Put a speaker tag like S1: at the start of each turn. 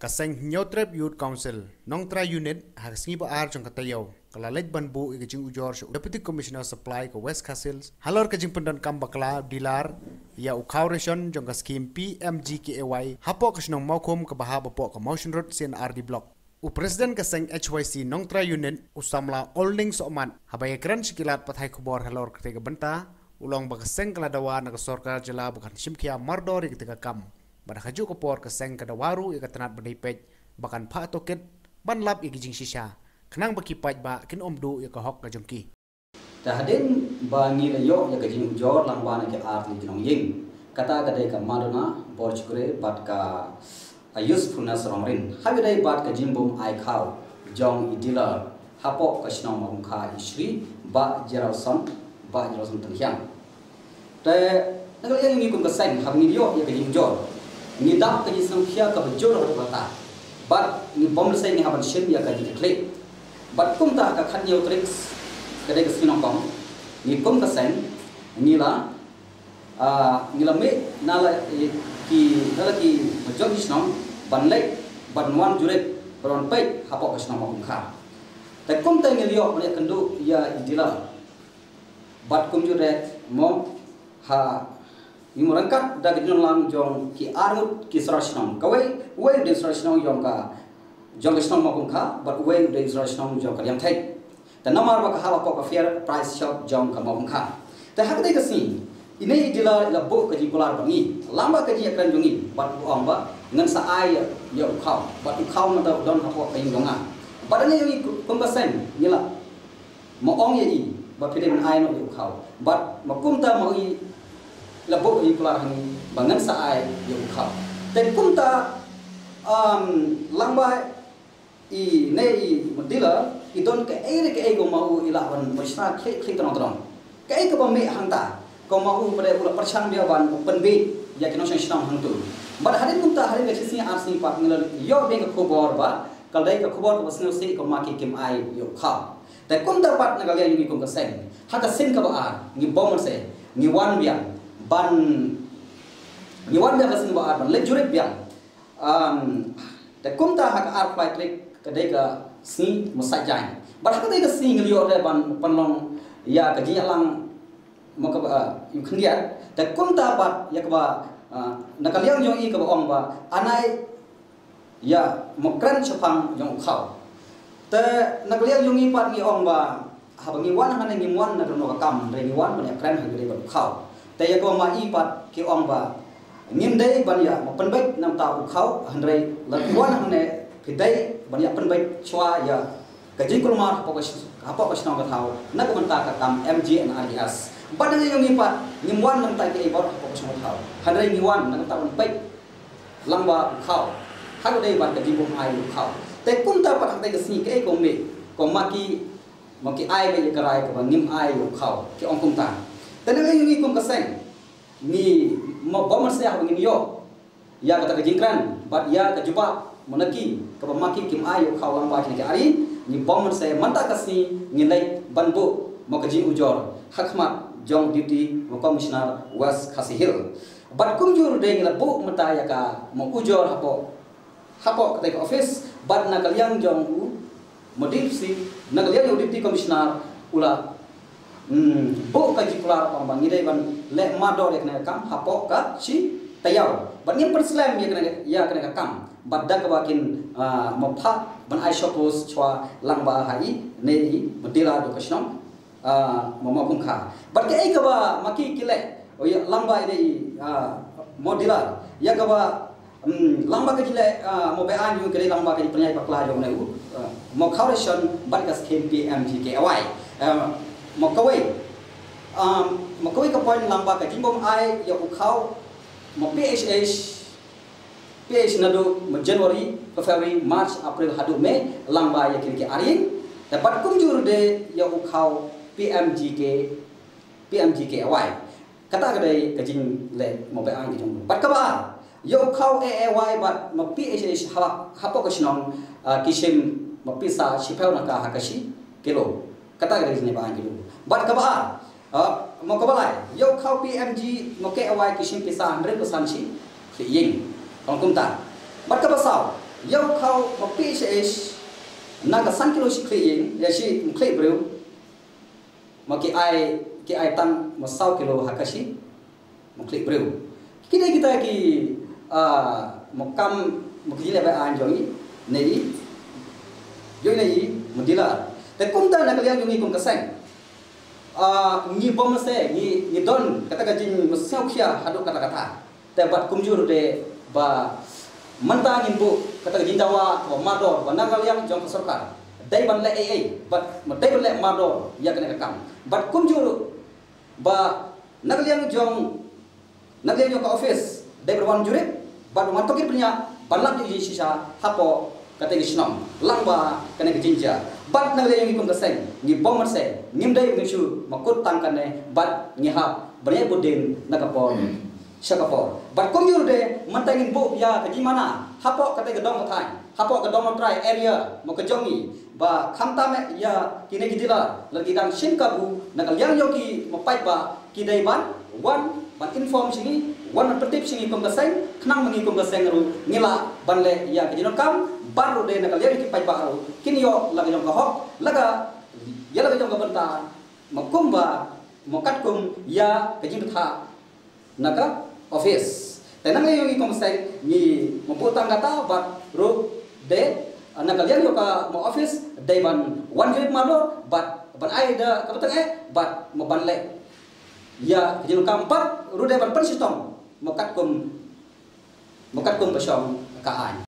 S1: Kaseng Nyotrep Youth Council, Nongtra Unit, Haksngi Baar Jong Katayo, Kalalek Banbu, Igajing Ujor, Deputy Commissioner Supply ke West Castles, Halor Kajing Pendan Kambakla, Dilar, Ya Ukau Ration, Jong Skim PMGKAY, Hapok Kasnong Maukum ke Bahab Bapok ke Motion Road CNRD Block. U Presiden Kaseng HYC Nongtra Unit, Usamla Olding Soman, Habaya Kran Shikilat Pathai Kubor Halor Ketega Benta, Ulong Bakaseng Kaladawa Nagasorka Jala Bukan Shimkia Mardor Ketega Kam. Pada haju kopor keseng kada waru ika tenat berdipet bahkan pak toket ban lap ika jing sisa kenang bakipaj ba kin omdu ika hok ka jongki
S2: tahadin bangi layo ya kajing ujor langwana ke art li jinong ying kata kadai ka madona borchkure bat ka usefulness romrin habidai bat ka jimbum ai khaw jong idila hapo ka shnong mong kha isri ba jeralson tanhyang te nagal yang ngi kum ka sang hamni yo ya kajing ujor ni dak ka jisang khia ka bajor ro bata bat ni bom sai ni haban shin ya ka ji kle bat kum ta ka khan yo tricks ka de sinong kong ni kum ka sen ni la me nala ki bajor ni snong ban lek ban wan jure ron pe hapo ka snong kum kha ta kum ta ni yo ne kandu ya idila bat kum jure mo ha yung rangkat dah kita lang jong ki armut ki sarasnam kawai way de sarasnam jong ka jong sarasnam makum kha but way de sarasnam jong ka yang thai ta namar ba ka hala ko ka fair price shop jong ka makum kha ta hak dei ka si ini dila la bo ka ji kular bangi lamba ka ji akran jongi but ong ba ngan sa ai ya khau but khau ma ta don ha ko ka yung nga badane yung kum ba sen nila mo ong ye i ba pide man ai no yu khau but makum ta mo i labo i kular hangi bangan sa ai yu khau ten kumta lamba i nei modila i don ke ai go mau i la ban mashna klik tong ke ai ko ba me hangta ko mau pada ula perchang dia ban penbe ya kino sang hang tu bad hadin kumta hadin ke sisi arsi pat ngil yo be ko khobor ba kaldai ka khobor ko basno se ko ma ki kim ai yu khau te kumta pat nagal ya yu kum ka sen ha ka sen ka ba a ngi bom se ngi wan biang ban niwan dia kasih buat ban lejurek biang te kumta hak art flight trick kedai ka si musajai bar kedai ka si ngelio de ban panlong ya ka jialang mo ka yu khniat te kumta bat ya ka ba nakaliang jong i ka ba ong ba anai ya mokran chapang jong khau te nakaliang jong i pat ngi ong ba habangi wan hanan ngi wan na no ka kam re ngi wan ban ya kran ha gede ba khauแต่ก็มาอีปัดที่องบ่างิมได้บัญญัติมาเป็นใบน้ำตาอุเขาหันไรลัดวันหันเนี่ยผิดได้บัญญัติเป็นใบชัวยากระจิกุลมาพกชนองกระเทานักบัญตากระทำ MGNRES บัดนี้ยังมีปัดงิมวันน้ำตาเกี่ยบพกชนองกระเทาหันไรงิมวันน้ำตาเป็นใบลำบากอุเขาหักได้บัญกระจิกุลมาอุเขาแต่กุมตาปัดหักได้กระสีเกี่ยก็มีก็มากีไอไปยังกระไรกับงิมไออุเขาที่องกุมตาแต่นั่นเองนี่คุมกระเซ็งนี่มาบอมเสียหางนี่โยยากระตากระจิงครันบัดยากระจุบะมันนักกี้กับมากี้กิมอายุเขาลำบากนี่แกอารีนี่บอมเสียมันตากระสีนี่เลยบันบุมากระจิงอุจอร์ฮักมาจงดิวตี้มาคอมมิชนาร์เวสคาสิฮิลบัดคุมจูร์เด้งละบุมันตายากะมาอุจอร์ฮับกระตากออฟฟิศบัดนักเลี้ยงจงมาดิฟซีนักเลี้ยงอยู่ดิวตี้คอมมิชนาร์อุลาbo kaji kular pang bang idai ban le mador ya kena kam hapok ka si tayau ban ngim perslam ya kena kam badda ka bakin mopha ban ai shopos chwa langba hai nei modila do kasnom mama kum kha bat ke ai ka ba maki kile o ya langba idai modila ya ka ba lamba ka kile mo be an yu kele lamba ka panyai pakla jo nei mo khawration bat ka scheme PMGKAY Makawai ka point lamba ka jimbom ai ya ukau mo PH nado mo January February March April hadu Mei lamba ya kini arin dapat kumjur de ya ukau PMGKAY kata kadai ka jing le mo be ai ki jong bat ka ba ya ukau AAY bat mo PH hapo ka sinong kisim mo pisa sipau na ka hakashi kilo kata kadai ni ba ai ki bat ka ba mo ka balai yo khau PMG mo ke awai kishim pisa 100% chi ying ong kum ta bat ka ba sao yau khau ma PCH na ka san kilo shi clean ya shi clean bro ma ki ai tan ma sau kilo hakashi ma clean bro kini kita ki một cam một cái gì là bài an giống này giống này một tí làแต่cũng ta là cái yang giống như cũng cái sang ni bom se ni don kata kajin mesau kia haduk kata-kataแต่บัดคุมจูรุเดบะมันตางินบุkata kajin dawa wa mador wa nagal yang jong ke sarkar dai ban le ai but dai ban le mador ya kena kam but kum juru ba nagal yang jong ke office dai berwan jurit but mantokir punya balak di sisa hapo kata gisnom langba kena kejinja but nagal yang ikun keseng ni bomar se nimdai ngishu makut tangkane but ngihap banya budin nakapor Singapore. But kum juru de mantangin bu ya kejimana hapo kata gedong matai hapo gedong matrai area mo kejongi ba khamta me ya kine gidila lagi dang shinkabu nagal yang yoki mo pai ba kidai ban one ban inform sini one tertib sini kum kaseng knang mengi kum kaseng ru ngila ban le ya kejino kam baru de nagal yang ki pai ba ru kini yo lagi jong kahok laga ya lagi jong benta mo kumba mo kat kum ya kejin tha naga office tenang lagi yung komsek ni memputang kata bat ru de nakalian yo ka mo office day ban one grade malo bat ban ai da kapatang bat mo ban le ya kejil kampat ru de ban pensistong mo kat kum pasyong kaan